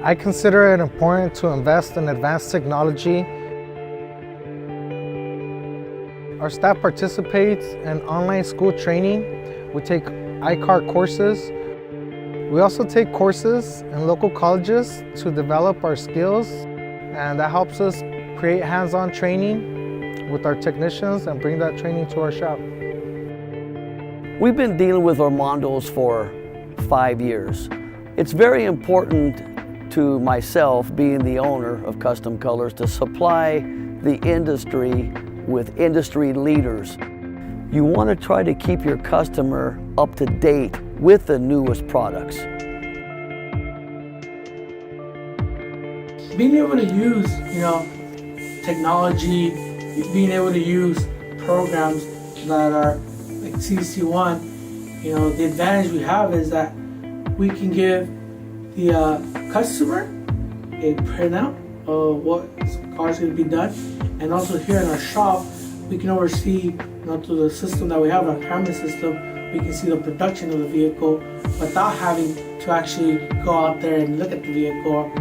I consider it important to invest in advanced technology. Our staff participates in online school training. We take iCar courses. We also take courses in local colleges to develop our skills, and that helps us create hands-on training with our technicians and bring that training to our shop. We've been dealing with Armando's for 5 years. It's very important to myself, being the owner of Custom Colors, to supply the industry with industry leaders. You want to try to keep your customer up to date with the newest products. Being able to use, technology, being able to use programs that are like CC1, the advantage we have is that we can give the customer a printout of what car is going to be done, and also here in our shop we can oversee, through the system that we have, our camera system, we can see the production of the vehicle without having to actually go out there and look at the vehicle.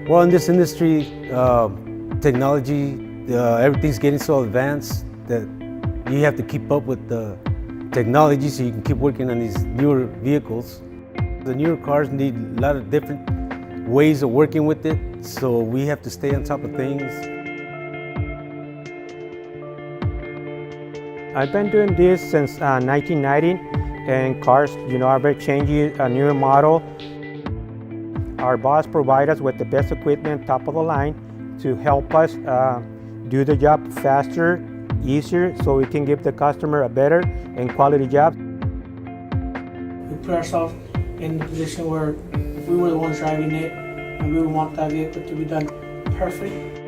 Well, in this industry, technology, everything's getting so advanced that you have to keep up with the technology so you can keep working on these newer vehicles. The newer cars need a lot of different ways of working with it, so we have to stay on top of things. I've been doing this since 1990, and cars, are very changing, a newer model. Our boss provides us with the best equipment, top of the line, to help us do the job faster, easier, so we can give the customer a better and quality job. We put ourselves in the position where if we were the ones driving it, and we would want that vehicle to be done perfect.